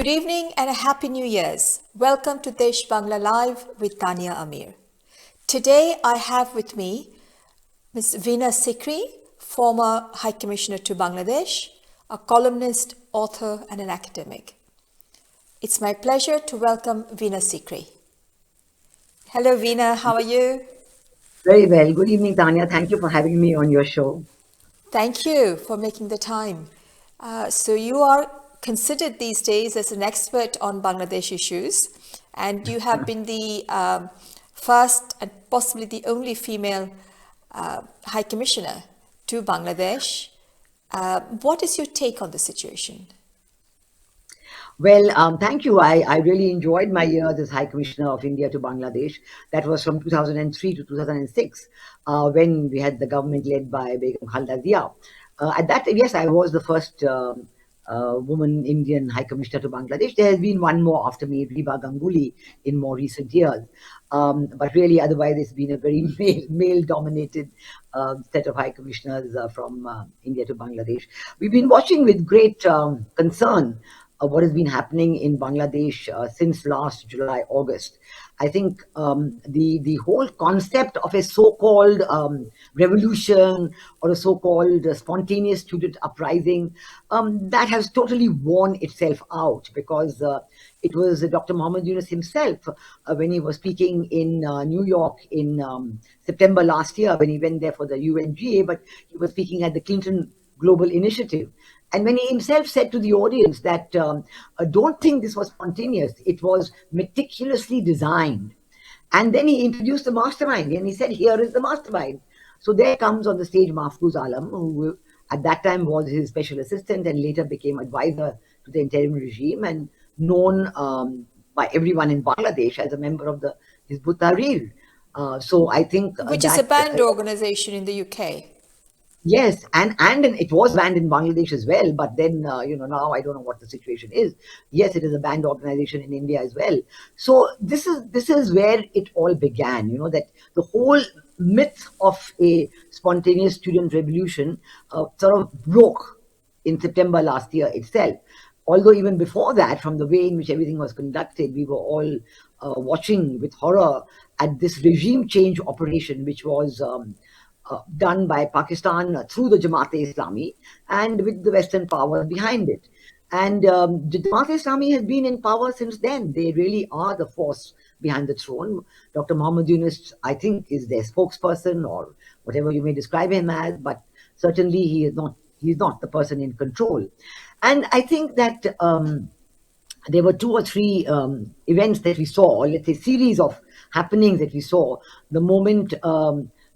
Good evening and a happy New Year's. Welcome to Desh Bangla Live with Tania Amir. Today I have with me Ms. Veena Sikri, former High Commissioner to Bangladesh, a columnist, author and an academic. It's my pleasure to welcome Veena Sikri. Hello Veena, how are you? Very well. Good evening, Tanya. Thank you for having me on your show. Thank you for making the time. So you are considered these days as an expert on Bangladesh issues, and you have been the first and possibly the only female High Commissioner to Bangladesh. What is your take on the situation? Well, thank you. I really enjoyed my years as High Commissioner of India to Bangladesh. That was from 2003 to 2006, when we had the government led by Begum Khalda Zia. At that time, yes, I was the first woman Indian High Commissioner to Bangladesh. There has been one more after me, Riba Ganguly, in more recent years. But really, otherwise, it's been a very male-dominated set of High Commissioners from India to Bangladesh. We've been watching with great concern what has been happening in Bangladesh since last July, August. I think the whole concept of a so-called revolution or a so-called spontaneous student uprising, that has totally worn itself out, because it was Dr. Mohammed Yunus himself, when he was speaking in New York in September last year, when he went there for the UNGA, but he was speaking at the Clinton Global Initiative. And when he himself said to the audience that don't think this was spontaneous, it was meticulously designed. And then he introduced the mastermind and he said, here is the mastermind. So there comes on the stage Mahfouz Alam, who at that time was his special assistant and later became advisor to the interim regime and known by everyone in Bangladesh as a member of the Hizb ut-Tahrir. So I think Which is a banned organization in the UK. Yes, and it was banned in Bangladesh as well. But then, now I don't know what the situation is. Yes, it is a banned organization in India as well. So this is where it all began. That the whole myth of a spontaneous student revolution sort of broke in September last year itself. Although even before that, from the way in which everything was conducted, we were all watching with horror at this regime change operation, which was done by Pakistan through the Jamaat-e-Islami and with the Western powers behind it. And the Jamaat-e-Islami has been in power since then. They really are the force behind the throne. Dr. Mohammed Yunus, I think, is their spokesperson or whatever you may describe him as, but certainly he is not the person in control. And I think that there were two or three events that we saw, or let's say series of happenings that we saw the moment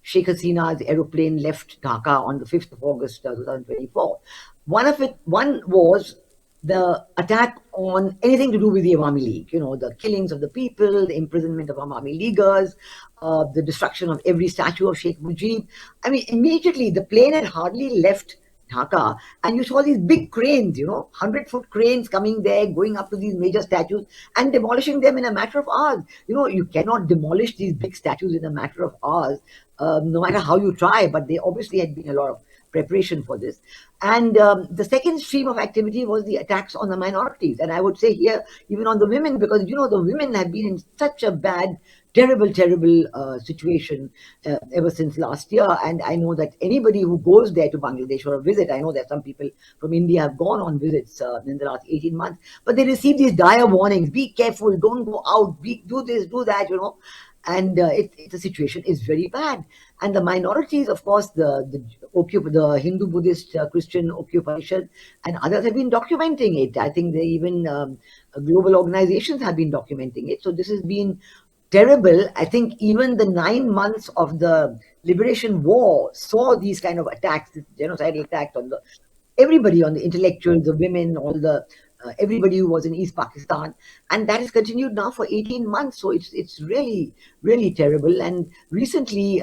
Sheikh Hasina's aeroplane left Dhaka on the 5th of August 2024. One was the attack on anything to do with the Awami League, the killings of the people, the imprisonment of Awami Leaguers, the destruction of every statue of Sheikh Mujib. I mean, immediately the plane had hardly left Dhaka, and you saw these big cranes, 100-foot cranes coming there, going up to these major statues and demolishing them in a matter of hours. You cannot demolish these big statues in a matter of hours, no matter how you try, but there obviously had been a lot of preparation for this. And the second stream of activity was the attacks on the minorities. And I would say here, even on the women, because, the women have been in such a bad, terrible situation ever since last year. And I know that anybody who goes there to Bangladesh for a visit, I know that some people from India have gone on visits in the last 18 months, but they receive these dire warnings: be careful, don't go out, do this, do that, and the situation is very bad. And the minorities, of course, the Hindu, Buddhist, Christian Occupation and others have been documenting it. I think even global organizations have been documenting it. So this has been terrible. I think even the 9 months of the Liberation War saw these kind of attacks, this genocidal attacks on everybody, on the intellectuals, the women, all the everybody who was in East Pakistan, and that has continued now for 18 months. So it's really, really terrible. And recently,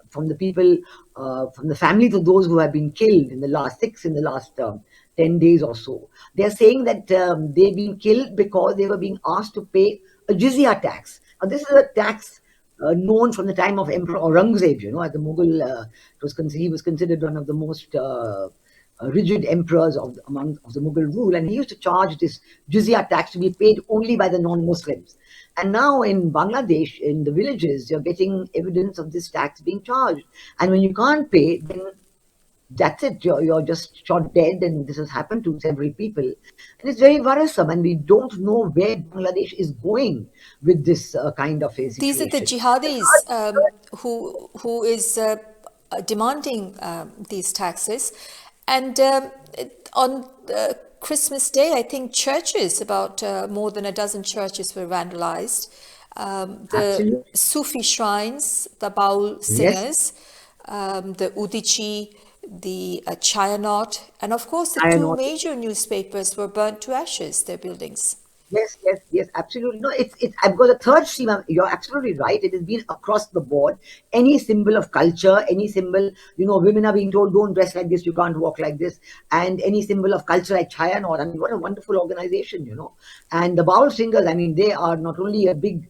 from the people, from the families of those who have been killed in the last 10 days or so, they're saying that they've been killed because they were being asked to pay a jizya tax. Now, this is a tax known from the time of Emperor Aurangzeb. At the Mughal, he was considered one of the most rigid emperors of the Mughal rule, and he used to charge this jizya tax to be paid only by the non-Muslims. And now in Bangladesh, in the villages, you're getting evidence of this tax being charged. And when you can't pay, then that's it. You're just shot dead, and this has happened to several people. And it's very worrisome, and we don't know where Bangladesh is going with this kind of a These are the situation. jihadis who is demanding these taxes, and on Christmas Day, I think churches, about more than a dozen churches were vandalized. The Absolutely. Sufi shrines, the Baul Yes, singers, the Udichi, the Chayanot, and of course the I two know. major newspapers were burnt to ashes, their buildings. Yes, yes, yes, absolutely. No, it's I've got a third stream. You're absolutely right. It has been across the board. Any symbol of culture, any symbol, women are being told, don't dress like this, you can't walk like this. And any symbol of culture like Chaya Nod. I mean, what a wonderful organization. And the Baul singers, I mean, they are not only a big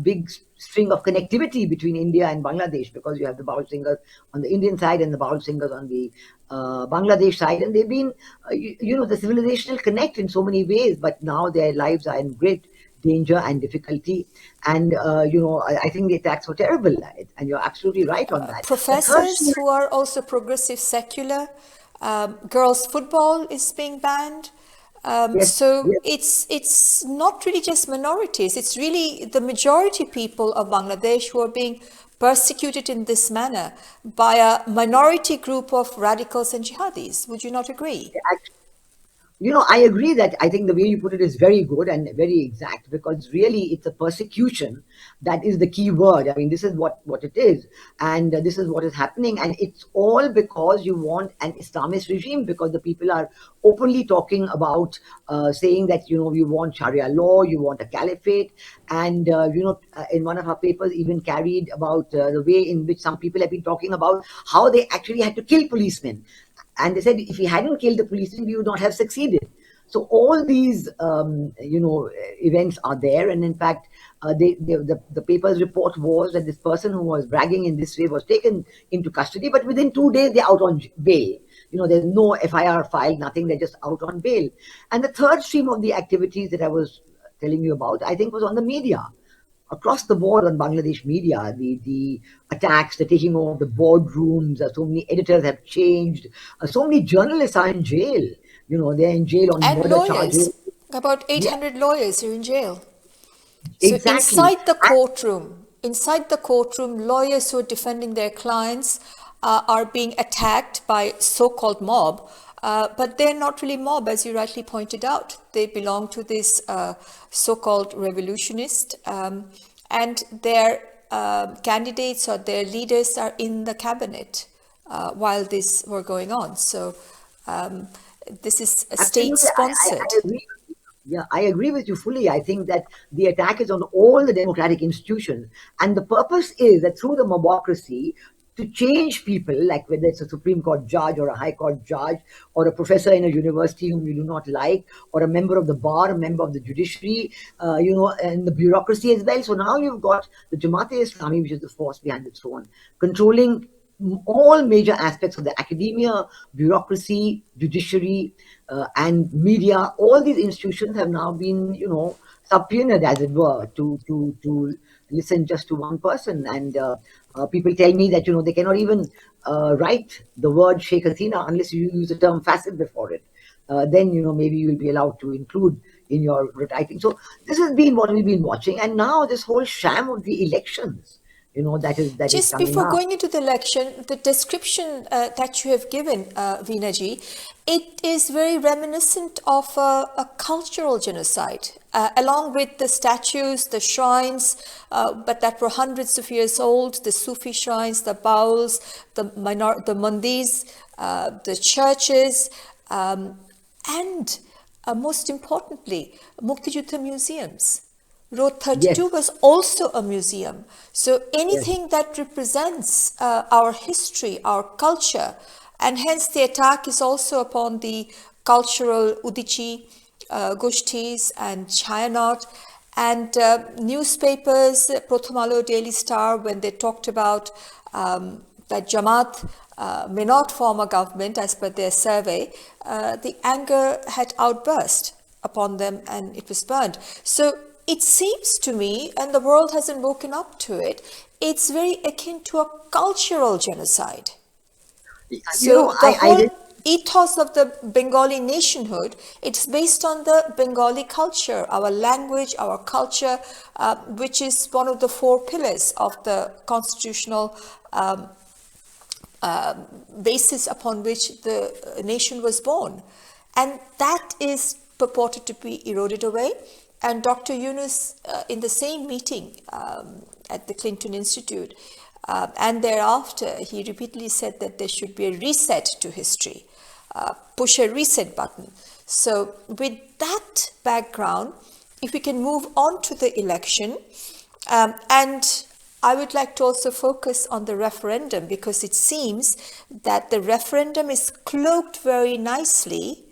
big string of connectivity between India and Bangladesh, because you have the Baul singers on the Indian side and the Baul singers on the Bangladesh side, and they've been, the civilizational connect in so many ways, but now their lives are in great danger and difficulty. And, I think the attacks were terrible, and you're absolutely right on that. The third Professors thing, who are also progressive secular. Girls' football is being banned. yes, So yes. it's not really just minorities. It's really the majority people of Bangladesh who are being persecuted in this manner by a minority group of radicals and jihadis. Would you not agree? I agree that I think the way you put it is very good and very exact, because really it's a persecution that is the key word. I mean, this is what it is, and this is what is happening, and it's all because you want an Islamist regime, because the people are openly talking about saying that you want Sharia law, you want a caliphate, and in one of our papers even carried about the way in which some people have been talking about how they actually had to kill policemen, and they said if we hadn't killed the policemen, we would not have succeeded. So all these, events are there, and in fact, the paper's report was that this person who was bragging in this way was taken into custody, but within 2 days they're out on bail. There's no FIR filed, nothing. They're just out on bail. And the third stream of the activities that I was telling you about, I think, was on the media across the board on Bangladesh media, the attacks, the taking over of the boardrooms, so many editors have changed, so many journalists are in jail. They're in jail on And murder charges. lawyers, about Yeah, 800 lawyers are in jail. So exactly. inside the courtroom, lawyers who are defending their clients are being attacked by so-called mob, but they're not really mob, as you rightly pointed out. They belong to this so-called revolutionist, and their candidates or their leaders are in the cabinet while this were going on. So this is Absolutely, I state-sponsored. agree. Yeah, I agree with you fully. I think that the attack is on all the democratic institutions, and the purpose is that through the mobocracy, to change people, like whether it's a Supreme Court judge or a High Court judge or a professor in a university whom you do not like, or a member of the bar, a member of the judiciary, and the bureaucracy as well. So now you've got the Jamaat-e-Islami, which is the force behind the throne, controlling all major aspects of the academia, bureaucracy, judiciary, and media. All these institutions have now been, subpoenaed, as it were, to listen just to one person. And people tell me that they cannot even write the word Sheikh Hasina unless you use the term facet before it. Then maybe you will be allowed to include in your writing. So this has been what we've been watching, and now this whole sham of the elections, that is Just coming before up. going into the election, the description that you have given, Veena, it is very reminiscent of a cultural genocide, along with the statues, the shrines, but that were hundreds of years old, the Sufi shrines, the bauls, the mandis, the churches, and most importantly, Muktijuddha museums. Road 32 Yes, was also a museum. So yes. anything that represents our history, our culture, and hence the attack is also upon the cultural Udichi, Goshtis and Chayanot, and newspapers, Prothom Alo, Daily Star, when they talked about that Jamaat may not form a government as per their survey, the anger had outburst upon them and it was burned. So it seems to me, and the world hasn't woken up to it, it's very akin to a cultural genocide. So the whole ethos of the Bengali nationhood, it's based on the Bengali culture, our language, our culture, which is one of the four pillars of the constitutional basis upon which the nation was born. And that is purported to be eroded away. And Dr. Yunus, in the same meeting at the Clinton Institute, and thereafter, he repeatedly said that there should be a reset to history, push a reset button. So with that background, if we can move on to the election, and I would like to also focus on the referendum, because it seems that the referendum is cloaked very nicely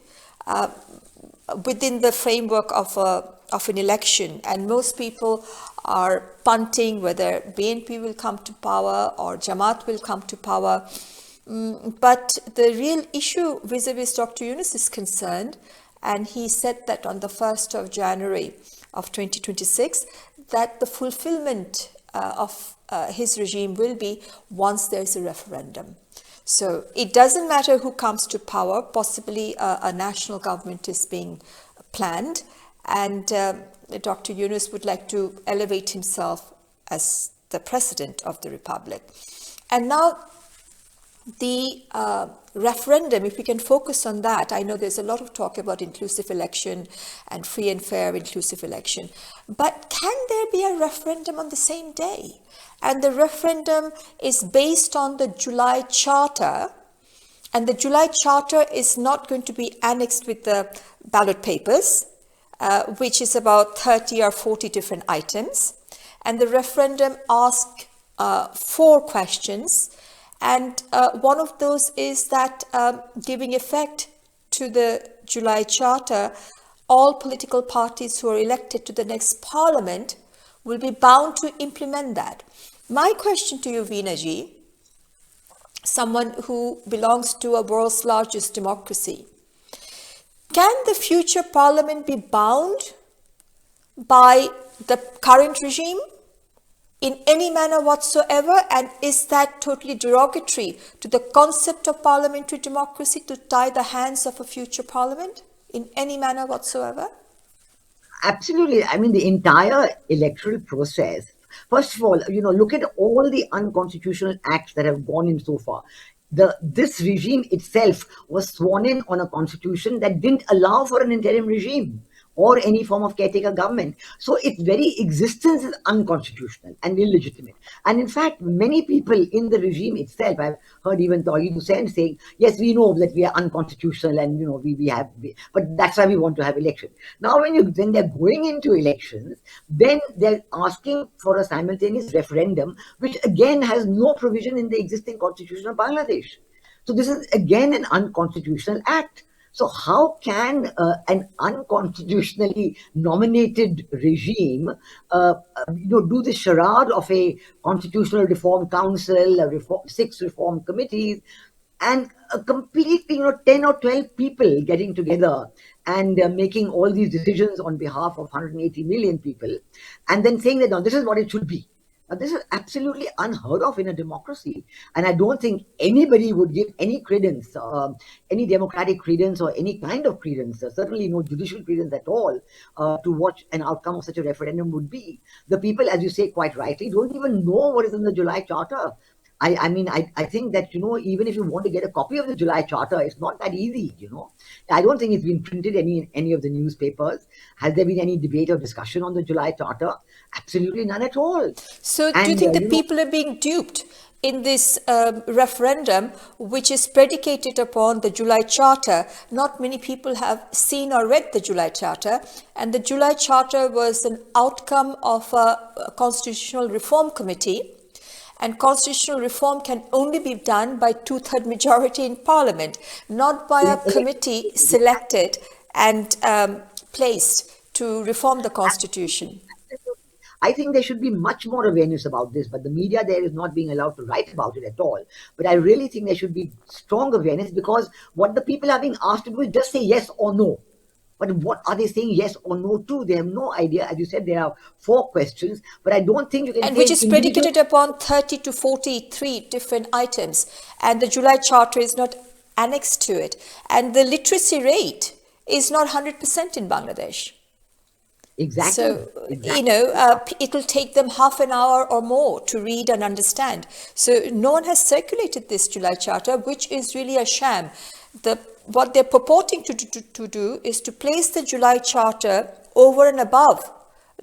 within the framework of an election, and most people are punting whether BNP will come to power or Jamaat will come to power. But the real issue vis-a-vis Dr. Yunus is concerned, and he said that on the 1st of January of 2026, that the fulfillment of his regime will be once there is a referendum. So it doesn't matter who comes to power, possibly a national government is being planned, and Dr. Yunus would like to elevate himself as the president of the republic. And now the referendum, if we can focus on that, I know there's a lot of talk about inclusive election and free and fair inclusive election, but can there be a referendum on the same day? And the referendum is based on the July Charter, and the July Charter is not going to be annexed with the ballot papers, which is about 30 or 40 different items. And the referendum asks 4 questions. And one of those is that giving effect to the July Charter, all political parties who are elected to the next parliament will be bound to implement that. My question to you, Veena ji, someone who belongs to a world's largest democracy, can the future parliament be bound by the current regime in any manner whatsoever? And is that totally derogatory to the concept of parliamentary democracy to tie the hands of a future parliament in any manner whatsoever? Absolutely. I mean, the entire electoral process, first of all, look at all the unconstitutional acts that have gone in so far. This regime itself was sworn in on a constitution that didn't allow for an interim regime or any form of caretaker government. So its very existence is unconstitutional and illegitimate. And in fact, many people in the regime itself, I've heard even Tawhid Hussain saying, yes, we know that we are unconstitutional and, but that's why we want to have election. Now, when they're going into elections, then they're asking for a simultaneous referendum, which again has no provision in the existing constitution of Bangladesh. So this is again an unconstitutional act. So how can an unconstitutionally nominated regime, do the charade of a constitutional reform council, 6 reform committees, and a completely, 10 or 12 people getting together and making all these decisions on behalf of 180 million people, and then saying that, no, this is what it should be. Now, this is absolutely unheard of in a democracy. And I don't think anybody would give any credence, any democratic credence or any kind of credence, certainly no judicial credence at all, to what an outcome of such a referendum would be. The people, as you say quite rightly, don't even know what is in the July Charter. I think that, even if you want to get a copy of the July Charter, it's not that easy, I don't think it's been printed in any of the newspapers. Has there been any debate or discussion on the July Charter? Absolutely none at all. So do you think the people are being duped in this referendum, which is predicated upon the July Charter? Not many people have seen or read the July Charter, and the July Charter was an outcome of a constitutional reform committee. And constitutional reform can only be done by 2/3 majority in parliament, not by a committee selected and placed to reform the constitution. I think there should be much more awareness about this, but the media there is not being allowed to write about it at all. But I really think there should be strong awareness, because what the people are being asked to do is just say yes or no. But what are they saying yes or no to? They have no idea. As you said, there are 4 questions, but I don't think you can And which take is individual. predicated upon 30 to 43 different items. And the July Charter is not annexed to it. And the literacy rate is not 100% in Bangladesh. Exactly. So, Exactly. it will take them half an hour or more to read and understand. So no one has circulated this July Charter, which is really a sham. What they're purporting to do is to place the July Charter over and above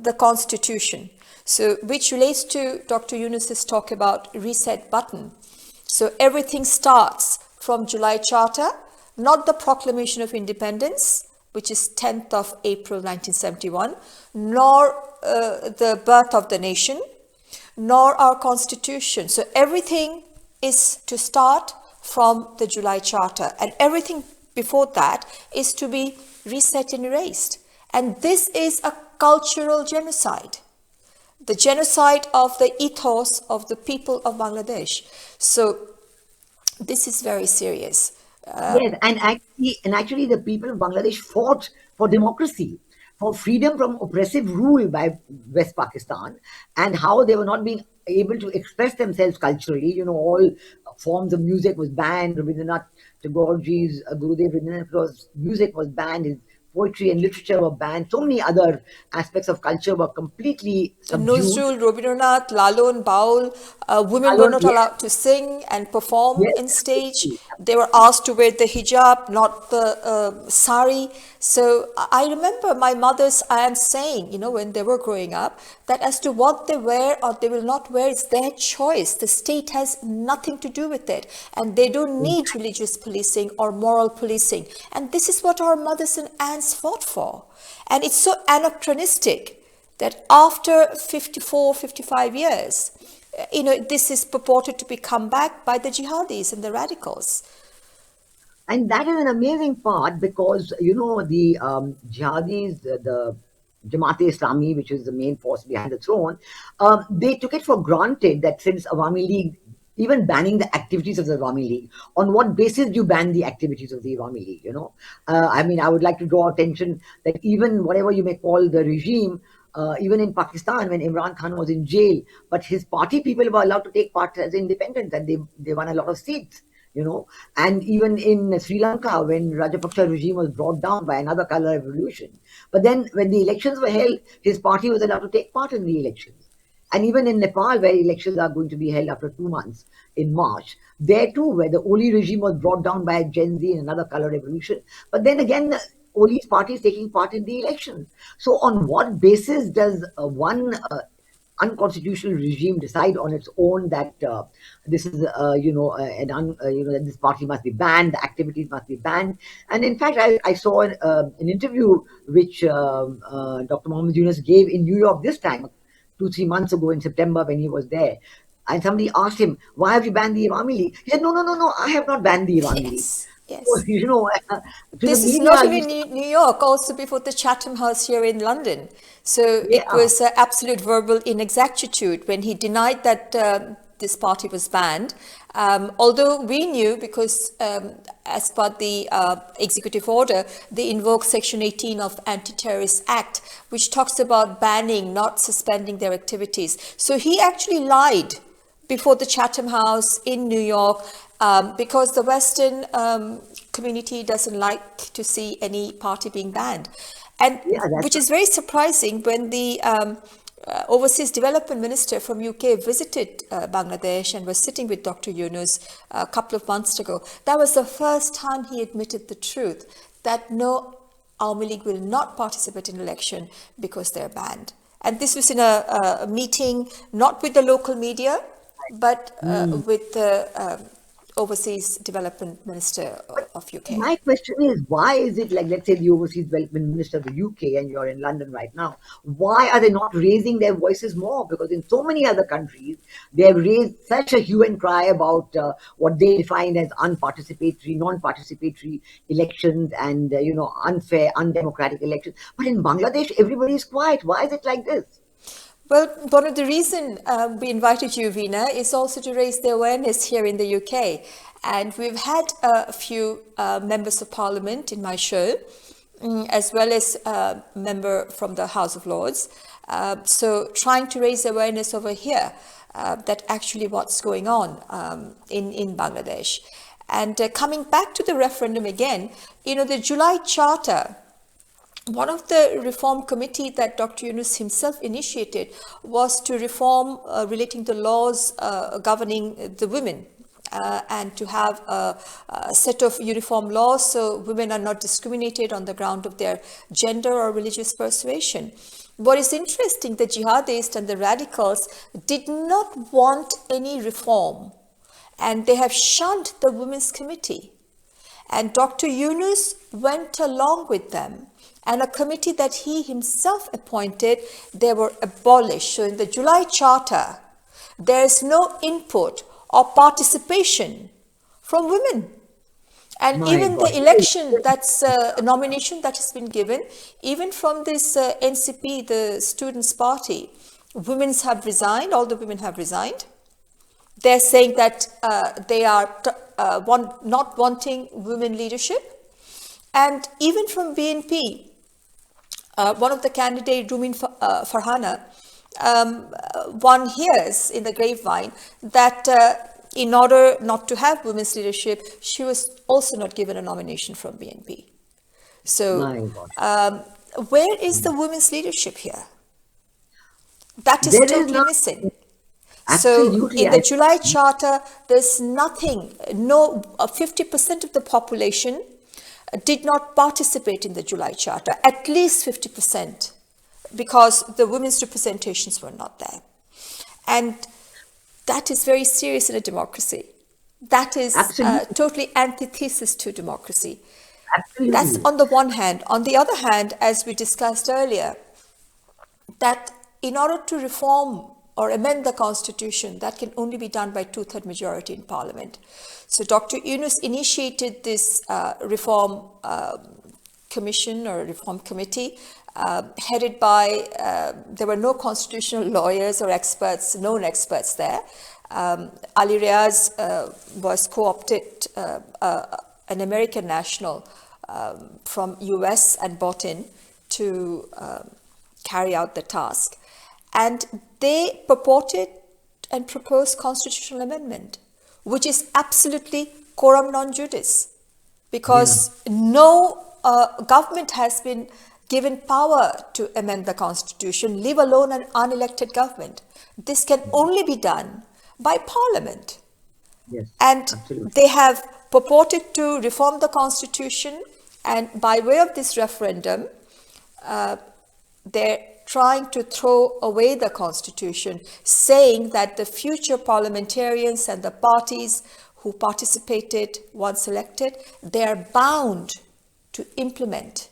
the Constitution. So, which relates to Dr. Yunus's talk about reset button. So everything starts from July Charter, not the Proclamation of Independence, which is 10th of April 1971, nor the birth of the nation, nor our constitution. So everything is to start from the July Charter, and everything before that is to be reset and erased. And this is a cultural genocide, the genocide of the ethos of the people of Bangladesh. So this is very serious. Yes, and actually, the people of Bangladesh fought for democracy, for freedom from oppressive rule by West Pakistan, and how they were not being able to express themselves culturally. All forms of music was banned. Rabindranath Tagore's Gurudev Rabindranath Tagore's music was banned. His poetry and literature were banned. So many other aspects of culture were completely subdued. Nuzrul, Rabindranath, Lalon, Baul, women were Alone, not yes, allowed to sing and perform yes, in stage. absolutely. They were asked to wear the hijab, not the sari. So I remember my mother's aunt saying, when they were growing up, that as to what they wear or they will not wear, it's their choice. The state has nothing to do with it. And they don't need religious policing or moral policing. And this is what our mothers and aunts fought for. And it's so anachronistic that after 54, 55 years, this is purported to be come back by the jihadis and the radicals. And that is an amazing part, because the jihadis, the Jamaat-e-Islami, which is the main force behind the throne, they took it for granted that since Awami League, even banning the activities of the Awami League, on what basis do you ban the activities of the Awami League? I mean, I would like to draw attention that even whatever you may call the regime, even in Pakistan, when Imran Khan was in jail, but his party people were allowed to take part as independents, and they won a lot of seats. And even in Sri Lanka, when Rajapaksa regime was brought down by another color revolution. But then when the elections were held, his party was allowed to take part in the elections. And even in Nepal, where elections are going to be held after 2 months in March, there too, where the Oli regime was brought down by Gen Z and another color revolution. But then again, Oli's party is taking part in the elections. So on what basis does one unconstitutional regime decide on its own that this is that this party must be banned, the activities must be banned? And in fact, I saw an interview which Dr. Mohammed Yunus gave in New York this time 2-3 months ago in September, when he was there. And somebody asked him, why have you banned the Awami League? He said, no, I have not banned the Awami League. Yes, So, yes. to the This is not media, only New York, also before the Chatham House here in London. So it yeah, was absolute verbal inexactitude when he denied that this party was banned. Although we knew, because as per the executive order, they invoke Section 18 of Anti-Terrorist Act, which talks about banning, not suspending their activities. So he actually lied before the Chatham House in New York, because the Western community doesn't like to see any party being banned. And yeah, which that's is very surprising when the Overseas Development Minister from UK visited Bangladesh and was sitting with Dr. Yunus a couple of months ago. That was the first time he admitted the truth, that no, Awami League will not participate in election because they're banned. And this was in a meeting, not with the local media, but right. with the Overseas Development Minister of UK. My question is, why is it like, let's say, the Overseas Development Minister of the UK, and you're in London right now, why are they not raising their voices more? Because in so many other countries, they have raised such a hue and cry about what they define as unparticipatory, non-participatory elections and, unfair, undemocratic elections. But in Bangladesh, everybody is quiet. Why is it like this? Well, one of the reason we invited you, Veena, is also to raise the awareness here in the UK. And we've had a few members of parliament in my show, as well as a member from the House of Lords. So trying to raise awareness over here that actually what's going on in Bangladesh. And coming back to the referendum again, the July Charter, one of the reform committee that Dr. Yunus himself initiated was to reform relating the laws governing the women and to have a set of uniform laws so women are not discriminated on the ground of their gender or religious persuasion. What is interesting, the jihadists and the radicals did not want any reform, and they have shunned the Women's Committee. And Dr. Yunus went along with them, and a committee that he himself appointed, they were abolished. So in the July Charter, there is no input or participation from women. And My even God. the election, that's a nomination that has been given, even from this NCP, the Students' Party, women have resigned, all the women have resigned. They're saying that they are not wanting women leadership. And even from BNP, one of the candidates, Rumin Farhana, one hears in the grapevine that in order not to have women's leadership, she was also not given a nomination from BNP. So where is the women's leadership here? That is totally missing. Absolutely. So in the July Charter, there's nothing, 50% of the population did not participate in the July Charter, at least 50%, because the women's representations were not there. And that is very serious in a democracy. That is totally antithesis to democracy. Absolutely. That's on the one hand. On the other hand, as we discussed earlier, that in order to reform or amend the constitution, that can only be done by 2/3 majority in parliament. So Dr. Yunus initiated this reform commission or reform committee headed by, there were no constitutional lawyers or experts, known experts there. Ali Riaz was co-opted, an American national from US and brought in to carry out the task. And they purported and proposed constitutional amendment, which is absolutely coram non judice, because no government has been given power to amend the constitution, leave alone an unelected government. This can only be done by parliament. Yes, and absolutely. They have purported to reform the constitution, and by way of this referendum, they're trying to throw away the constitution, saying that the future parliamentarians and the parties who participated once elected, they are bound to implement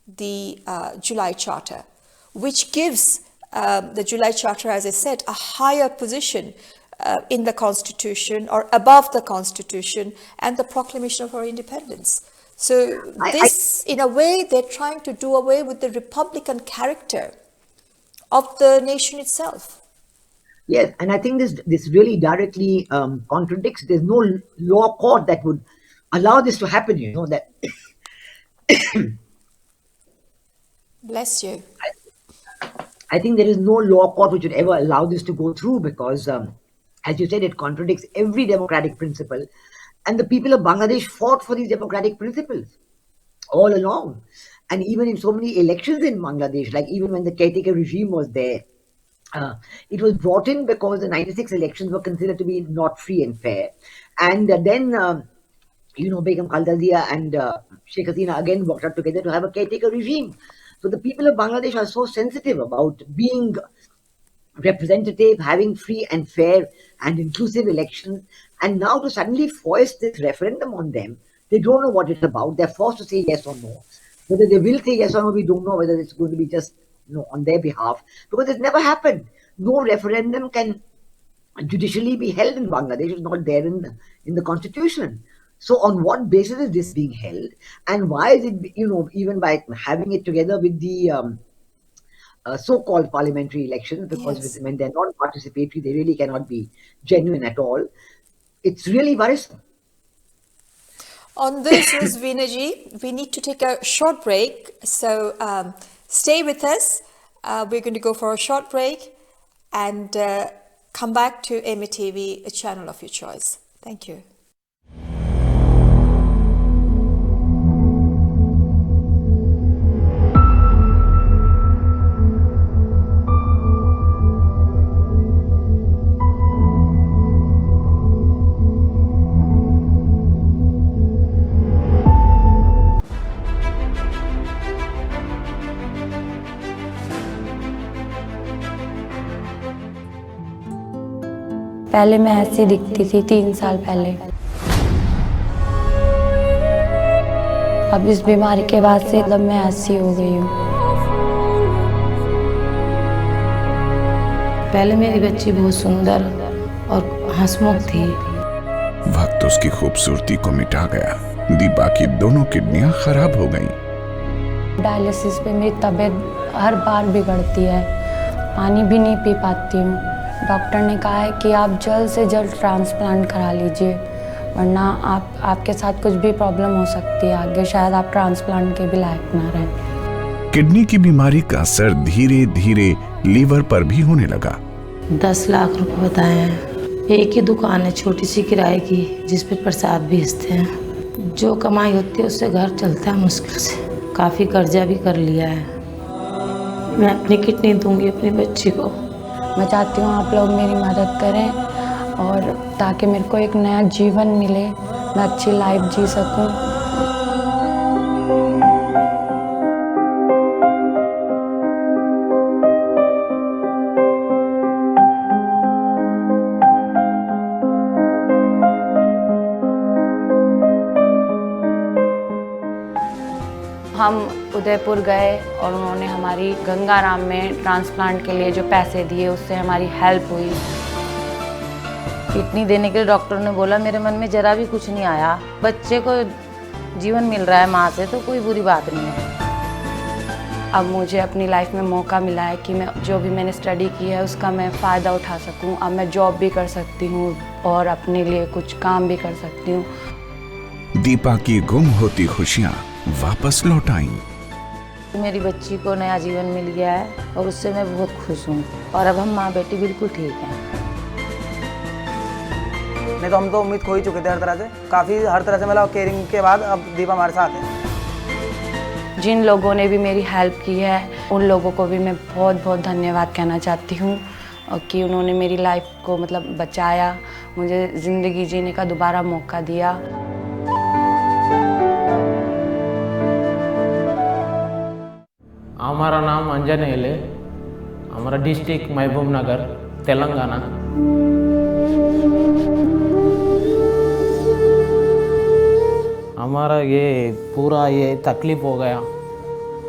the July Charter, which gives the July Charter, as I said, a higher position in the constitution or above the constitution and the proclamation of our independence. So this, in a way, they're trying to do away with the republican character of the nation itself. Yes, and I think this really directly contradicts. There's no law court that would allow this to happen. You know that. Bless you. I think there is no law court which would ever allow this to go through because, as you said, it contradicts every democratic principle. And the people of Bangladesh fought for these democratic principles all along. And even in so many elections in Bangladesh, like even when the caretaker regime was there, it was brought in because the 96 elections were considered to be not free and fair. And then, Begum Khaleda Zia and Sheikh Hasina again worked out together to have a caretaker regime. So the people of Bangladesh are so sensitive about being representative, having free and fair and inclusive elections. And now to suddenly foist this referendum on them, they don't know what it's about. They're forced to say yes or no. Whether they will say yes or no, we don't know whether it's going to be just on their behalf, because it's never happened. No referendum can judicially be held in Bangladesh. It's not there in the constitution. So on what basis is this being held, and why is it, even by having it together with the so-called parliamentary elections, because Yes. when they're not participatory, they really cannot be genuine at all. It's really worrisome. On this, Ms. Vinaji, we need to take a short break. So stay with us. We're going to go for a short break and come back to MATV, a channel of your choice. Thank you. पहले मैं ऐसी दिखती थी 3 साल पहले। अब इस बीमारी के बाद से मतलब मैं ऐसी हो गई हूँ। पहले मेरी बच्ची बहुत सुंदर और हंसमुख थी। वक्त उसकी खूबसूरती को मिटा गया। दीपा की दोनों किडनियां खराब हो गईं। डायलिसिस पे मेरी तबीयत हर बार बिगड़ती है, पानी भी नहीं पी पाती हूँ। डॉक्टर ने कहा है कि आप जल्द से जल्द ट्रांसप्लांट करा लीजिए, वरना आपके साथ कुछ भी प्रॉब्लम हो सकती है आगे, शायद आप ट्रांसप्लांट के भी लायक ना रहें। किडनी की बीमारी का असर धीरे धीरे लीवर पर भी होने लगा। 10 लाख रुपए बताए हैं। एक ही दुकान है छोटी सी किराए की, जिस पे प्रसाद बेचते हैं। जो कमाई होती है उससे घर चलता है मुश्किल से। काफ़ी कर्जा भी कर लिया है। मैं अपनी किडनी दूंगी अपनी बच्ची को। मैं चाहती हूँ आप लोग मेरी मदद करें और ताकि मेरे को एक नया जीवन मिले, मैं अच्छी लाइफ जी सकूँ। हम उदयपुर गए और उन्होंने हमारी गंगाराम में ट्रांसप्लांट के लिए जो पैसे दिए उससे हमारी हेल्प हुई। किडनी देने के लिए डॉक्टर ने बोला, मेरे मन में जरा भी कुछ नहीं आया। बच्चे को जीवन मिल रहा है माँ से, तो कोई बुरी बात नहीं है। अब मुझे अपनी लाइफ में मौका मिला है कि मैं जो भी मैंने स्टडी की है उसका मैं फ़ायदा उठा सकूं। अब मैं जॉब भी कर सकती हूँ और अपने लिए कुछ काम भी कर सकती हूँ। दीपा की गुम होती खुशियां वापस लौट आईं। मेरी बच्ची को नया जीवन मिल गया है और उससे मैं बहुत खुश हूँ। और अब हम माँ बेटी बिल्कुल ठीक हैं। नहीं तो हम तो उम्मीद खो ही चुके थे हर तरह से। काफ़ी हर तरह से मतलब केयरिंग के बाद अब दीपा हमारे साथ है। जिन लोगों ने भी मेरी हेल्प की है उन लोगों को भी मैं बहुत बहुत धन्यवाद कहना चाहती हूँ कि उन्होंने मेरी लाइफ को मतलब बचाया, मुझे ज़िंदगी जीने का दोबारा मौका दिया। हमारा नाम अंजनेल है। हमारा डिस्ट्रिक्ट महबूब नगर, तेलंगाना। हमारा ये पूरा ये तकलीफ हो गया।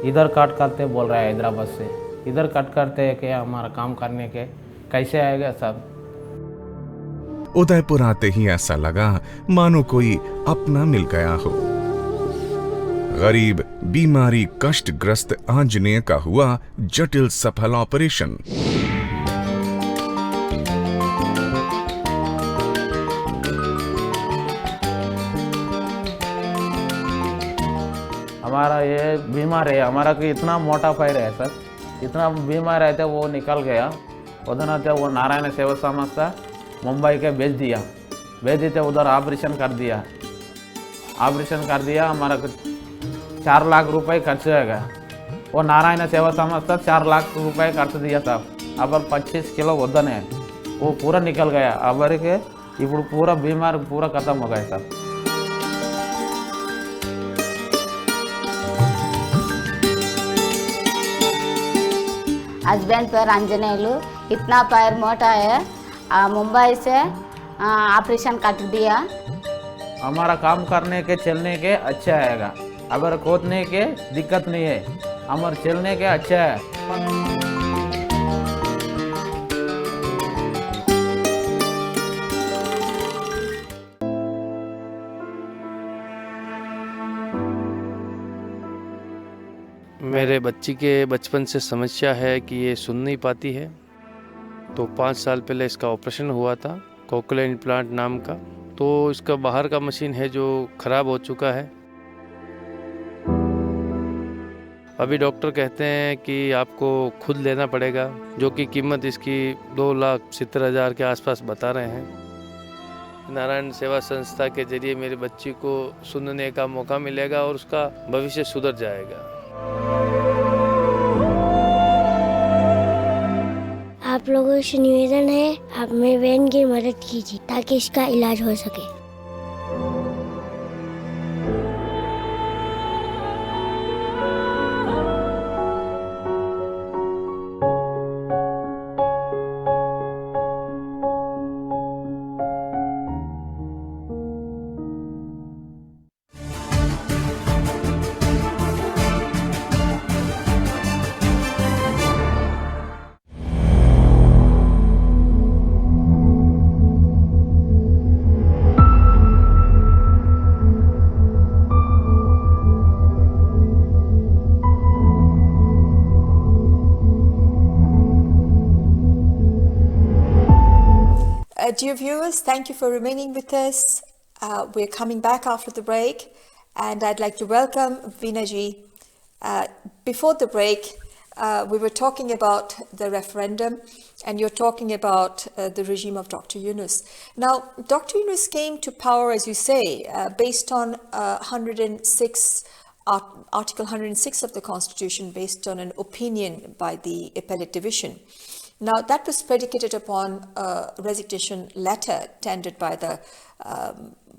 इधर कट करते बोल रहा है हैदराबाद से, इधर कट करते है कि हमारा काम करने के कैसे आएगा सब। उदयपुर आते ही ऐसा लगा मानो कोई अपना मिल गया हो। गरीब बीमारी कष्टग्रस्त आंजनेय का हुआ जटिल सफल ऑपरेशन। हमारा ये बीमार है, हमारा को इतना मोटा पैर है सर, इतना बीमार रहता वो निकल गया। उधर वो नारायण सेवा संस्था मुंबई के भेज देते, उधर ऑपरेशन कर दिया। हमारा 4 लाख रुपए खर्च हो गया। वो नारायण सेवा संस्था 4 लाख रुपए खर्च दिया था। अब 25 किलो वजन है, वो पूरा निकल गया। अब के इपड़ पूरा बीमार पूरा खत्म हो गया सर। हस्बैंड पैर अंजनेलू, इतना पैर मोटा है, मुंबई से ऑपरेशन काट दिया। हमारा काम करने के चलने के अच्छा आएगा, अगर खोदने के दिक्कत नहीं है, हमारे चलने के अच्छा है। मेरे बच्ची के बचपन से समस्या है कि ये सुन नहीं पाती है, तो 5 साल पहले इसका ऑपरेशन हुआ था, कोक्लियर इम्प्लांट नाम का। तो इसका बाहर का मशीन है जो ख़राब हो चुका है। अभी डॉक्टर कहते हैं कि आपको खुद लेना पड़ेगा, जो कि कीमत इसकी 2,70,000 के आसपास बता रहे हैं। नारायण सेवा संस्था के जरिए मेरी बच्ची को सुनने का मौका मिलेगा और उसका भविष्य सुधर जाएगा। आप लोगों से निवेदन है, आप मेरे बहन की मदद कीजिए ताकि इसका इलाज हो सके। Dear viewers, thank you for remaining with us. We're coming back after the break, and I'd like to welcome Veena ji. Before the break, we were talking about the referendum, and you're talking about the regime of Dr. Yunus. Now, Dr. Yunus came to power, as you say, based on Article 106 of the Constitution, based on an opinion by the Appellate Division. Now, that was predicated upon a resignation letter tendered by the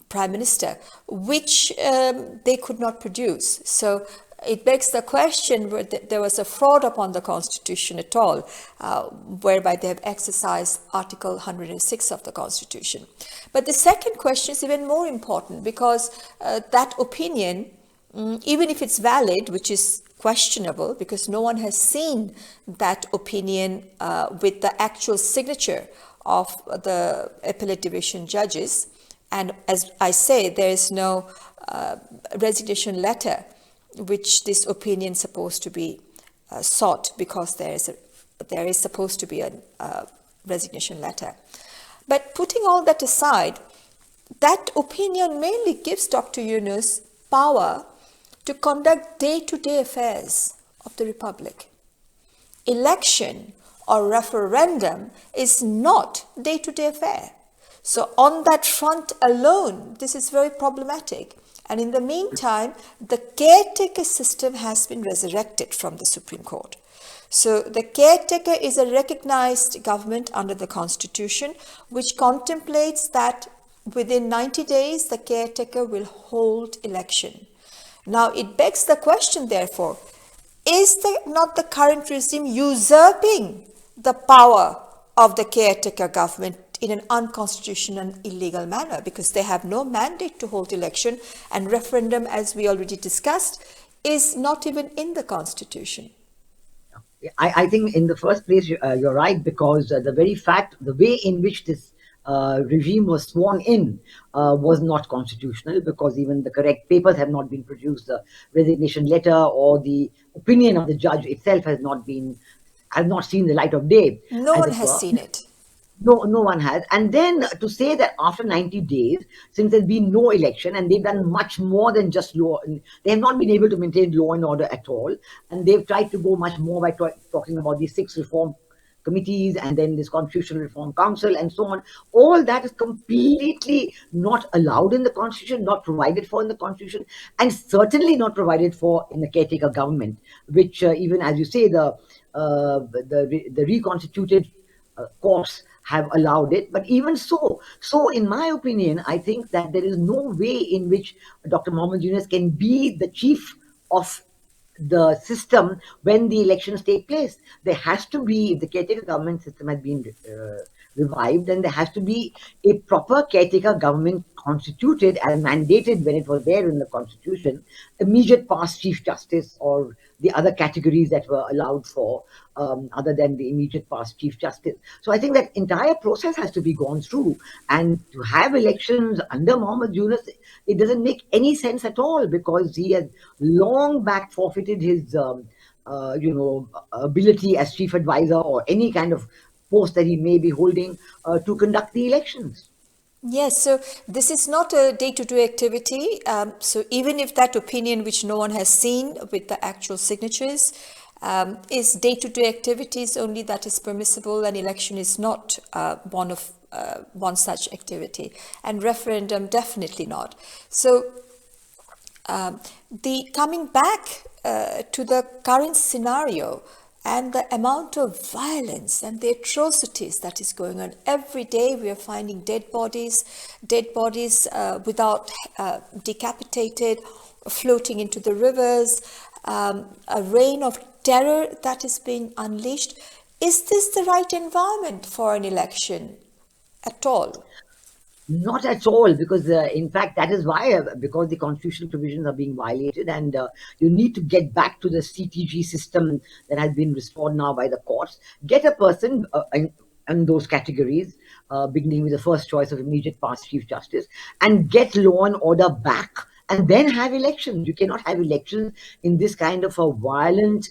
Prime Minister, which they could not produce. So it begs the question whether there was a fraud upon the Constitution at all, whereby they have exercised Article 106 of the Constitution. But the second question is even more important, because that opinion, even if it's valid, which is questionable because no one has seen that opinion with the actual signature of the Appellate Division judges, and as I say, there is no resignation letter which this opinion is supposed to be sought, because there is supposed to be a resignation letter. But putting all that aside, that opinion mainly gives Dr. Yunus power to conduct day-to-day affairs of the Republic. Election or referendum is not day-to-day affair. So on that front alone, this is very problematic. And in the meantime, the caretaker system has been resurrected from the Supreme Court. So the caretaker is a recognized government under the Constitution, which contemplates that within 90 days, the caretaker will hold election. Now, it begs the question, therefore, is not the current regime usurping the power of the caretaker government in an unconstitutional and illegal manner, because they have no mandate to hold election, and referendum, as we already discussed, is not even in the Constitution? I think in the first place, you're right, because the very fact, the way in which this regime was sworn in was not constitutional, because even the correct papers have not been produced. The resignation letter or the opinion of the judge itself has not seen the light of day. No one has seen it. No one has. And then to say that after 90 days, since there's been no election and they've done much more than just law, they have not been able to maintain law and order at all. And they've tried to go much more by talking about these 6 reform committees and then this Constitutional Reform Council and so on. All that is completely not allowed in the Constitution, not provided for in the Constitution, and certainly not provided for in the caretaker government, which even as you say, the reconstituted courts have allowed it. But even so in my opinion, I think that there is no way in which Dr. Mohammed Yunus can be the chief of the system when the elections take place. There has to be, if the caretaker government system has been revived, then there has to be a proper caretaker government constituted and mandated when it was there in the Constitution, immediate past Chief Justice or the other categories that were allowed for other than the immediate past Chief Justice. So I think that entire process has to be gone through, and to have elections under Mohammed Yunus, it doesn't make any sense at all, because he has long back forfeited his ability as chief advisor or any kind of post that he may be holding to conduct the elections. Yes, so this is not a day-to-day activity. So even if that opinion, which no one has seen with the actual signatures, is day-to-day activities only, that is permissible, and election is not one such activity, and referendum definitely not. So the coming back to the current scenario and the amount of violence and the atrocities that is going on every day, we are finding dead bodies without decapitated, floating into the rivers, a reign of terror that is being unleashed. Is this the right environment for an election at all? Not at all, because in fact that is why, because the constitutional provisions are being violated, and you need to get back to the CTG system that has been restored now by the courts. Get a person in those categories, beginning with the first choice of immediate past Chief Justice, and get law and order back, and then have elections. You cannot have elections in this kind of a violent,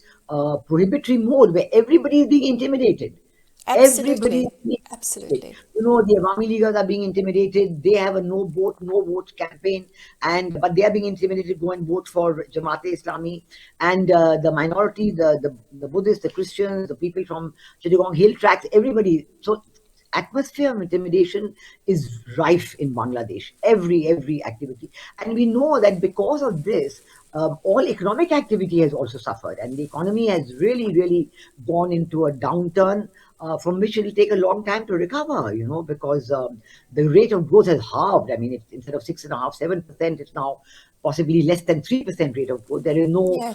prohibitory mode where everybody is being intimidated. Everybody, Absolutely. the Awami Leaguers are being intimidated. They have a no vote campaign, but they are being intimidated to go and vote for Jamaat-e-Islami, and the minority, the Buddhists, the Christians, the people from Chittagong Hill Tracts, everybody. So atmosphere of intimidation is rife in Bangladesh, every activity. And we know that because of this, all economic activity has also suffered, and the economy has really gone into a downturn from which it will take a long time to recover, because the rate of growth has halved. I mean, it's, instead of 6.5%, 7%, it's now possibly less than 3% rate of growth. There is no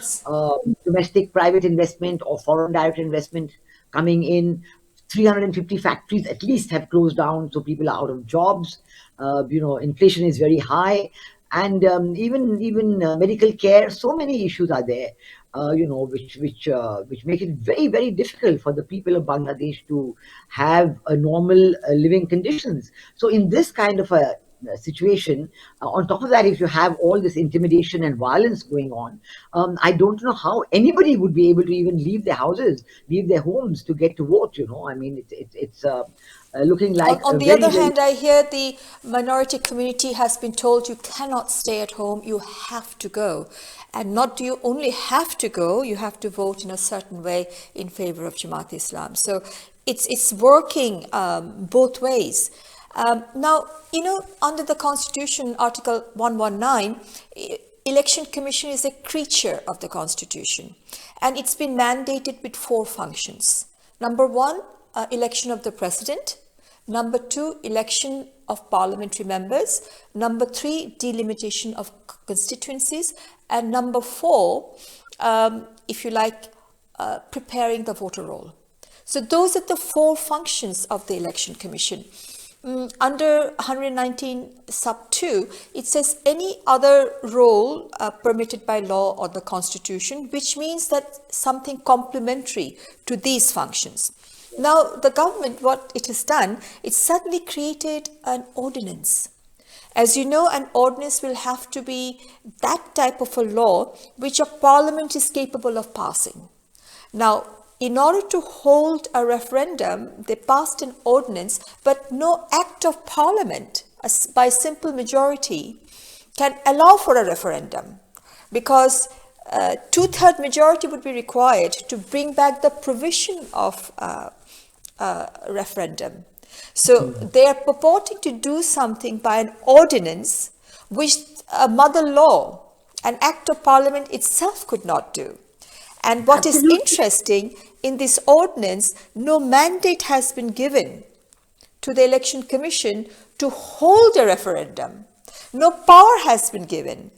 domestic private investment or foreign direct investment coming in. 350 factories at least have closed down, so people are out of jobs. Inflation is very high, and even medical care. So many issues are there, which make it very difficult for the people of Bangladesh to have a normal living conditions. So in this kind of a situation, on top of that, if you have all this intimidation and violence going on, I don't know how anybody would be able to even leave their houses, leave their homes to get to vote. I mean, it's looking like on the other hand, I hear the minority community has been told you cannot stay at home, you have to go. And not do you only have to go, you have to vote in a certain way in favor of Jamaat-e-Islam. So it's working both ways. Now, under the Constitution, Article 119, Election Commission is a creature of the Constitution, and it's been mandated with 4 functions. Number 1, election of the President. Number 2, election of parliamentary members. Number 3, delimitation of constituencies. And number 4, if you like, preparing the voter roll. So those are the 4 functions of the Election Commission. Under 119 sub 2, it says any other role permitted by law or the Constitution, which means that something complementary to these functions. Now, the government, what it has done, it's suddenly created an ordinance. As you know, an ordinance will have to be that type of a law which a parliament is capable of passing. Now, in order to hold a referendum, they passed an ordinance, but no act of parliament by simple majority can allow for a referendum, because 2/3 majority would be required to bring back the provision of referendum. So they are purporting to do something by an ordinance which a mother law, an act of parliament itself could not do. And what is interesting, in this ordinance, no mandate has been given to the Election Commission to hold a referendum. No power has been given.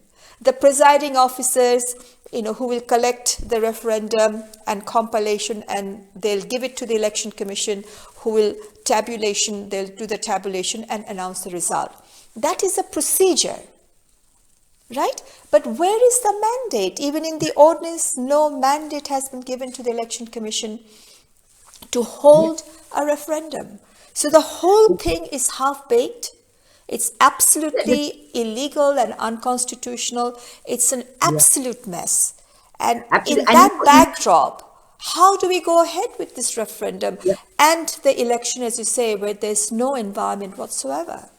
The presiding officers, who will collect the referendum and compilation, and they'll give it to the Election Commission, who will they'll do the tabulation and announce the result. That is a procedure, right? But where is the mandate? Even in the ordinance, no mandate has been given to the Election Commission to hold a referendum. So the whole thing is half-baked. It's absolutely illegal and unconstitutional. It's an absolute mess. And Absolutely. in And that backdrop, how do we go ahead with this referendum and the election, as you say, where there's no environment whatsoever?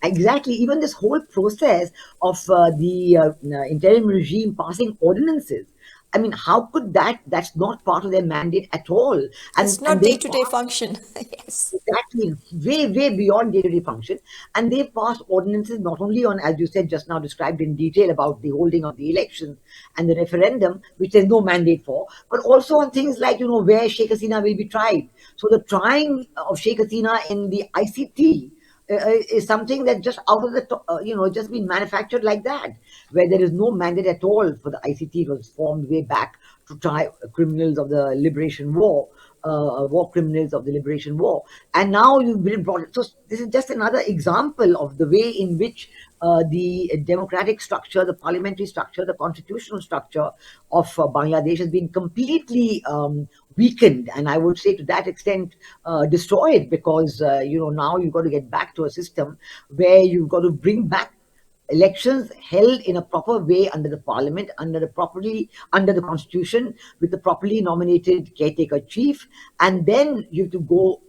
exactly, even this whole process of the interim regime passing ordinances, I mean, how could that's not part of their mandate at all. It's not They day-to-day function. Yes. exactly, way beyond day-to-day function. And they passed ordinances not only on, as you said just now, described in detail about the holding of the elections and the referendum, which there's no mandate for, but also on things like, where Sheikh Hasina will be tried. So the trying of Sheikh Hasina in the ICT is something that just out of just been manufactured like that, where there is no mandate at all for the ICT. It was formed way back to try criminals of the liberation war, war criminals of the liberation war. And now you've been brought it. So this is just another example of the way in which the democratic structure, the parliamentary structure, the constitutional structure of Bangladesh has been completely weakened, and I would say to that extent destroyed, because now you've got to get back to a system where you've got to bring back elections held in a proper way under the parliament, under the constitution, with the properly nominated caretaker chief. And then you have to go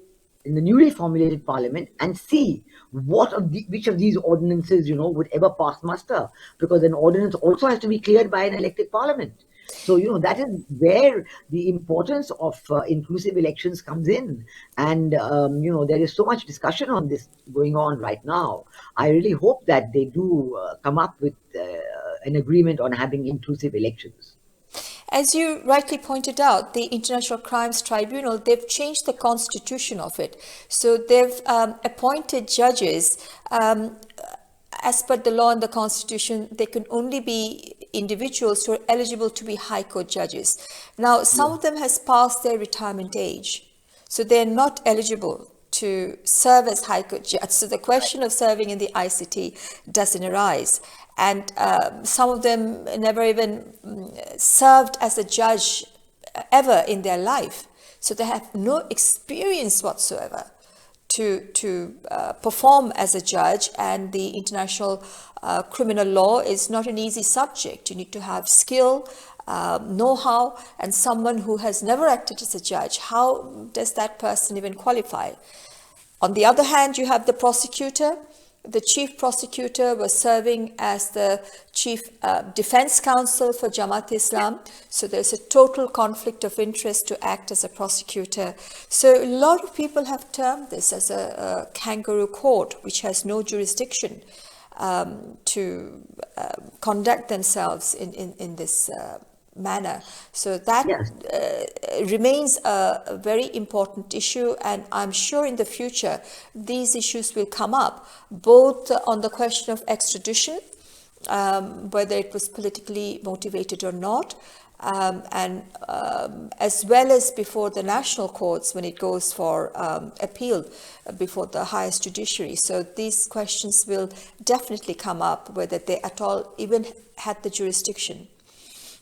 in the newly formulated parliament and see which of these ordinances would ever pass muster, because an ordinance also has to be cleared by an elected parliament. So that is where the importance of inclusive elections comes in. And there is so much discussion on this going on right now. I really hope that they do come up with an agreement on having inclusive elections. As you rightly pointed out, the International Crimes Tribunal, they've changed the constitution of it. So they've appointed judges. As per the law and the constitution, they can only be individuals who are eligible to be High Court judges. Now, some of them has passed their retirement age, so they're not eligible to serve as High Court judge. So the question of serving in the ICT doesn't arise. And some of them never even served as a judge ever in their life. So they have no experience whatsoever to perform as a judge. And the international criminal law is not an easy subject. You need to have skill, know-how, and someone who has never acted as a judge. How does that person even qualify? On the other hand, you have the prosecutor. The chief prosecutor was serving as the chief defense counsel for Jamaat Islam. So there's a total conflict of interest to act as a prosecutor. So a lot of people have termed this as a kangaroo court, which has no jurisdiction to conduct themselves in this manner. So that remains a very important issue, and I'm sure in the future these issues will come up, both on the question of extradition, whether it was politically motivated or not, and as well as before the national courts when it goes for appeal before the highest judiciary. So these questions will definitely come up, whether they at all even had the jurisdiction.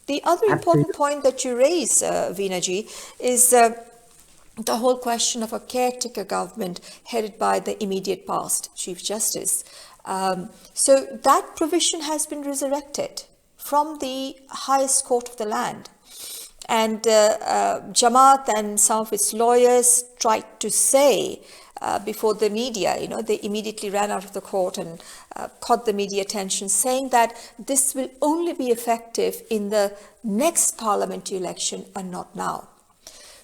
The other important point that you raise, Veenaji, is the whole question of a caretaker government headed by the immediate past Chief Justice. So that provision has been resurrected from the highest court of the land. And Jamaat and some of its lawyers tried to say before the media, they immediately ran out of the court and caught the media attention, saying that this will only be effective in the next parliamentary election and not now.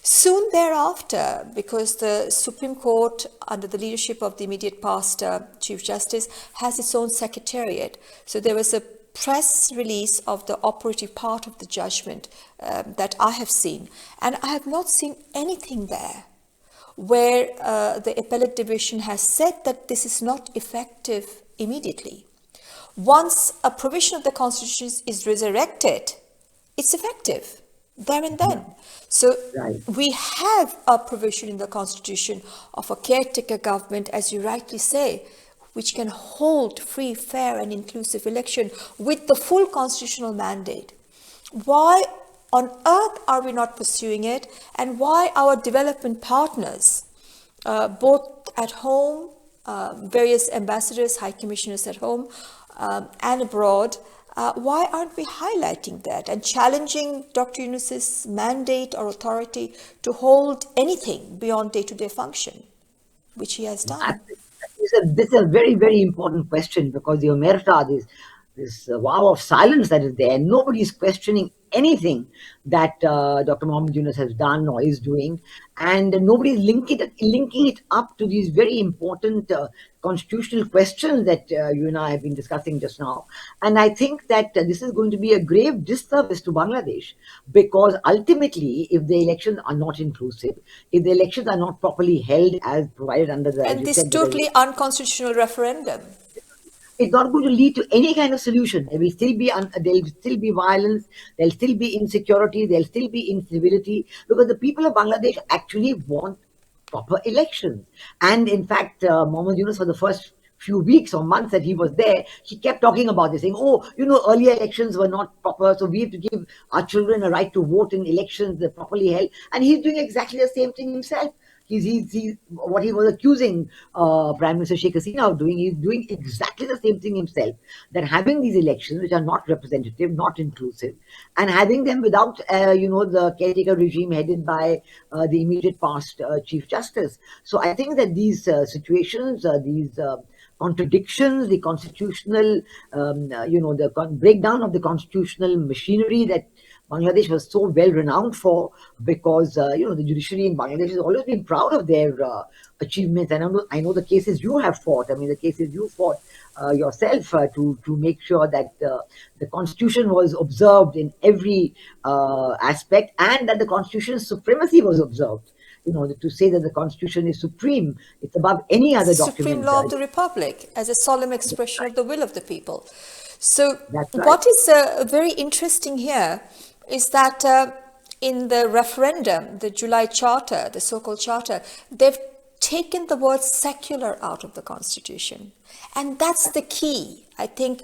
Soon thereafter, because the Supreme Court, under the leadership of the immediate past Chief Justice, has its own secretariat. So there was a press release of the operative part of the judgment that I have seen. And I have not seen anything there where the appellate division has said that this is not effective immediately. Once a provision of the Constitution is resurrected, it's effective there and then. So we have a provision in the Constitution of a caretaker government, as you rightly say, which can hold free, fair and inclusive election with the full constitutional mandate. Why on earth are we not pursuing it, and why our development partners, both at home, various ambassadors, high commissioners at home and abroad, Why aren't we highlighting that and challenging Dr. Yunus's mandate or authority to hold anything beyond day-to-day function, which he has done? This is a very, very important question, because the omerta, this wow of silence that is there, nobody is questioning anything that Dr. Mohammed Yunus has done or is doing, and nobody is linking it up to these very important constitutional questions that you and I have been discussing just now. And I think that this is going to be a grave disservice to Bangladesh, because ultimately, if the elections are not inclusive, if the elections are not properly held as provided under the... And this totally unconstitutional referendum, it's not going to lead to any kind of solution. There will still be violence, there'll still be insecurity, there'll still be instability, because the people of Bangladesh actually want proper elections. And in fact, Mohammed Yunus, for the first few weeks or months that he was there, he kept talking about this, saying, oh, earlier elections were not proper, so we have to give our children a right to vote in elections that are properly held. And he's doing exactly the same thing himself. He's what he was accusing Prime Minister Sheikh Hasina of doing. He's doing exactly the same thing himself. That having these elections, which are not representative, not inclusive, and having them without, the caretaker regime headed by the immediate past Chief Justice. So I think that these situations, these contradictions, the constitutional, the breakdown of the constitutional machinery that Bangladesh was so well renowned for, because the judiciary in Bangladesh has always been proud of their achievements. And I know the cases you have fought. I mean, the cases you fought yourself to make sure that the constitution was observed in every aspect, and that the constitution's supremacy was observed. To say that the constitution is supreme, it's above any other document. Supreme law of the republic, as a solemn expression of the will of the people. So That's right. What is very interesting here is that in the referendum, the July Charter, the so-called Charter, they've taken the word secular out of the Constitution. And that's the key. I think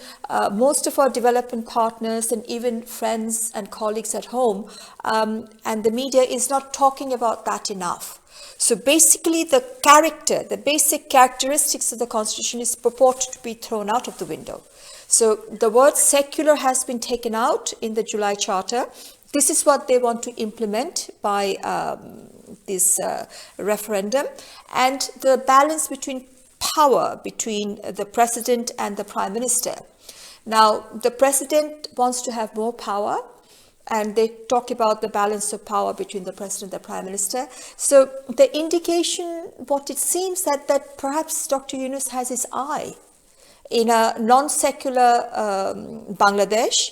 most of our development partners and even friends and colleagues at home and the media is not talking about that enough. So basically the basic characteristics of the Constitution is purported to be thrown out of the window. So the word secular has been taken out in the July Charter. This is what they want to implement by this referendum. And the balance between power between the president and the prime minister. Now, the president wants to have more power, and they talk about the balance of power between the president and the prime minister. So the indication, what it seems that perhaps Dr. Yunus has his eye in a non-secular Bangladesh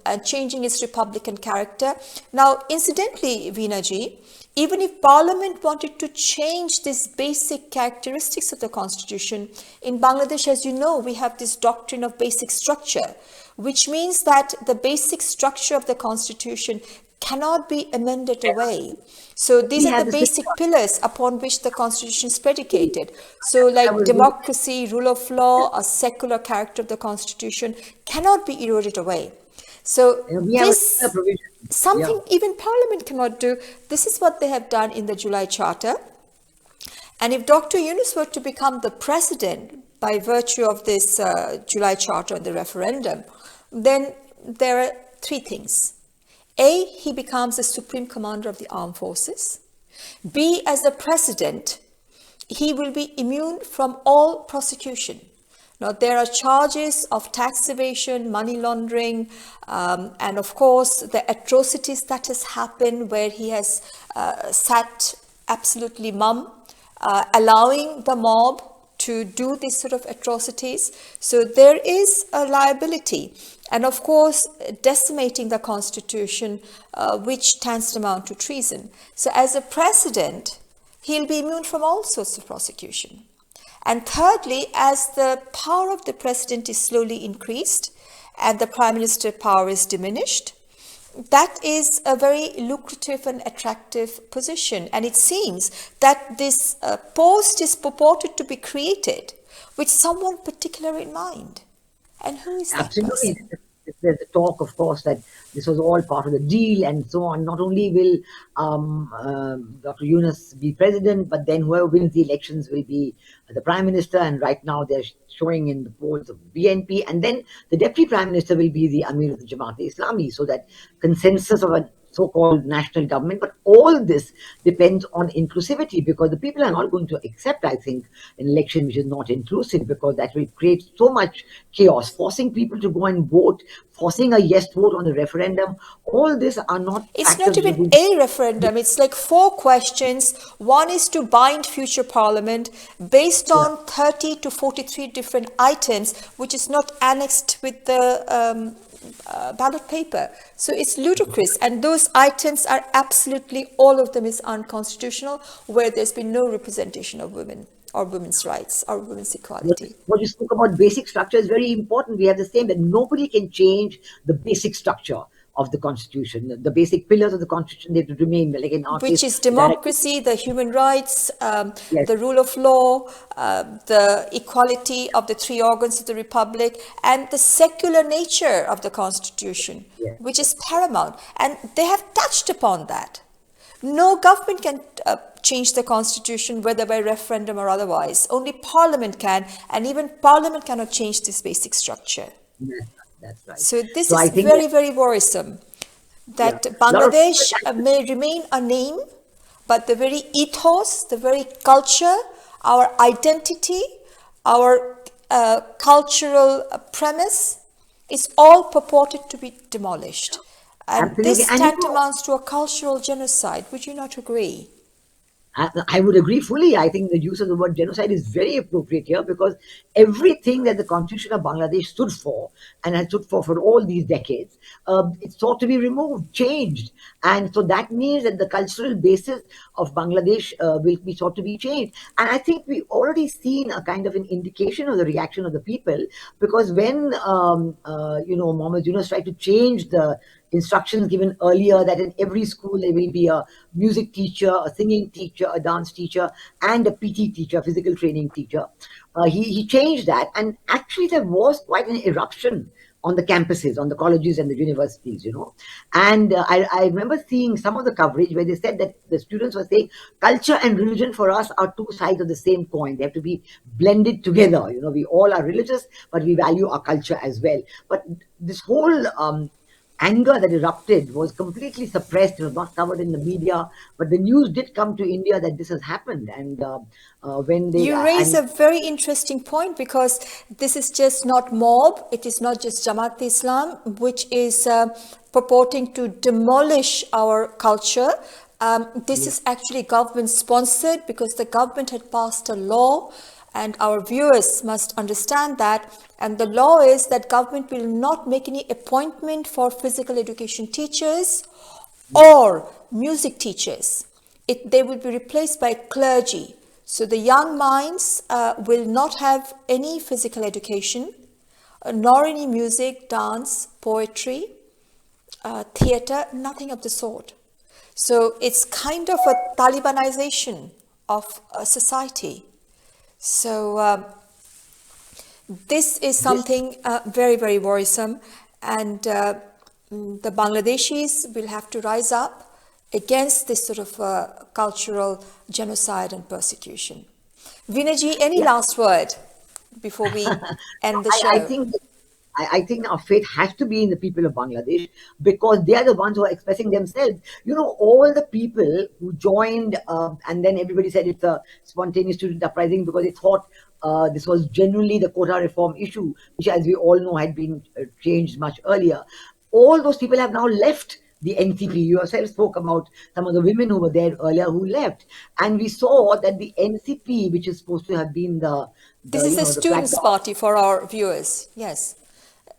and changing its republican character. Now, incidentally, Veena-ji, even if Parliament wanted to change these basic characteristics of the Constitution, in Bangladesh, as you know, we have this doctrine of basic structure, which means that the basic structure of the Constitution cannot be amended away. So these are the basic pillars upon which the Constitution is predicated. So like democracy, rule of law, a secular character of the Constitution cannot be eroded away. So this something even Parliament cannot do. This is what they have done in the July Charter. And if Dr. Yunus were to become the president by virtue of this July Charter and the referendum, then there are three things. A, he becomes the supreme commander of the armed forces. B, as the president, he will be immune from all prosecution. Now, there are charges of tax evasion, money laundering, and of course, the atrocities that has happened where he has sat absolutely mum, allowing the mob to do these sort of atrocities. So there is a liability. And of course, decimating the Constitution, which tends to amount to treason. So as a president, he'll be immune from all sorts of prosecution. And thirdly, as the power of the president is slowly increased and the prime minister power is diminished, that is a very lucrative and attractive position. And it seems that this post is purported to be created with someone particular in mind. And who is that person? there's a talk, of course, that this was all part of the deal and so on. Not only will Dr. Yunus be president, but then whoever wins the elections will be the prime minister. And right now they're showing in the polls of BNP. And then the deputy prime minister will be the Amir of the Jamaat-e-Islami. So that consensus of a so-called national government. But all this depends on inclusivity, because the people are not going to accept, I think, an election which is not inclusive, because that will create so much chaos, forcing people to go and vote, forcing a yes vote on the referendum. All this are not It's not factors even a referendum. It's like 4 questions. One is to bind future parliament based on 30 to 43 different items, which is not annexed with the ballot paper. So it's ludicrous. And those items are absolutely, all of them is unconstitutional, where there's been no representation of women or women's rights or women's equality. What you spoke about basic structure is very important. We have the same, that nobody can change the basic structure of the constitution. The basic pillars of the constitution, they have to remain, like in our Which case, is democracy, the human rights, the rule of law, the equality of the 3 organs of the republic, and the secular nature of the constitution, which is paramount. And they have touched upon that. No government can change the constitution, whether by referendum or otherwise. Only parliament can, and even parliament cannot change this basic structure. That's right. So this is very, very worrisome, that Bangladesh may remain a name, but the very ethos, the very culture, our identity, our cultural premise is all purported to be demolished. And this tantamounts to a cultural genocide. Would you not agree? I would agree fully. I think the use of the word genocide is very appropriate here, because everything that the Constitution of Bangladesh stood for and has stood for all these decades, it's sought to be removed, changed. And so that means that the cultural basis of Bangladesh will be sought to be changed. And I think we've already seen a kind of an indication of the reaction of the people, because when, Mohammed Yunus tried to change the instructions given earlier that in every school there will be a music teacher, a singing teacher, a dance teacher, and a PT teacher, physical training teacher. He changed that, and actually there was quite an eruption on the campuses, on the colleges and the universities, And I remember seeing some of the coverage where they said that the students were saying culture and religion for us are 2 sides of the same coin. They have to be blended together. We all are religious, but we value our culture as well. But this whole anger that erupted was completely suppressed. It was not covered in the media, but the news did come to India that this has happened. And when they raise a very interesting point, because this is just not mob, it is not just Jamaat Islam, which is purporting to demolish our culture. This is actually government sponsored, because the government had passed a law, and our viewers must understand that. And the law is that government will not make any appointment for physical education teachers or music teachers. They will be replaced by clergy. So the young minds will not have any physical education, nor any music, dance, poetry, theater, nothing of the sort. So it's kind of a Talibanization of society. So this is something very, very worrisome, and the Bangladeshis will have to rise up against this sort of cultural genocide and persecution. Vinaji, any last word before we end the show? I think our faith has to be in the people of Bangladesh, because they are the ones who are expressing themselves. All the people who joined, and then everybody said it's a spontaneous student uprising because they thought this was genuinely the quota reform issue, which, as we all know, had been changed much earlier. All those people have now left the NCP. You yourself spoke about some of the women who were there earlier who left. And we saw that the NCP, which is supposed to have been this is a students' party for our viewers, yes.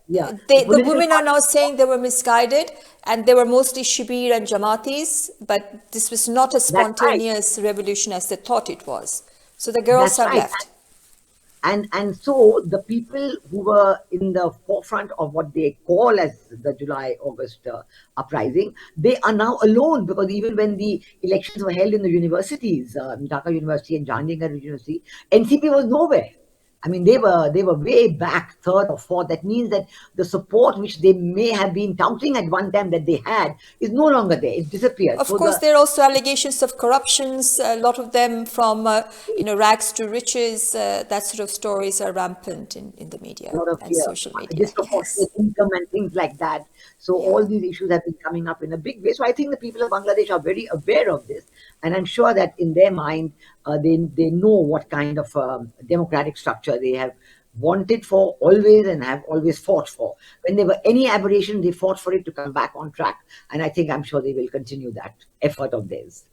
Yeah, the women are now saying they were misguided, and they were mostly Shibir and Jamatis, but this was not a spontaneous revolution as they thought it was. So the girls have left. And so the people who were in the forefront of what they call as the July-August uprising, they are now alone, because even when the elections were held in the universities, Dhaka University and Jahandhar University, NCP was nowhere. I mean, they were way back third or fourth. That means that the support which they may have been touting at one time that they had is no longer there. It's disappeared. Of course, there are also allegations of corruptions. A lot of them from rags to riches. That sort of stories are rampant in the media and social media. Disproportionate income and things like that. So all these issues have been coming up in a big way. So I think the people of Bangladesh are very aware of this, and I'm sure that in their mind they know what kind of democratic structure they have wanted for always and have always fought for. When there were any aberration, they fought for it to come back on track, and I'm sure they will continue that effort of theirs.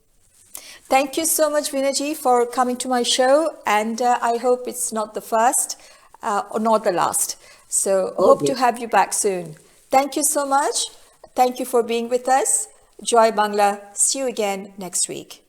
Thank you so much, Veena-ji, for coming to my show, and I hope it's not the first or not the last. So hope to have you back soon. Thank you so much. Thank you for being with us. Joy Bangla. See you again next week.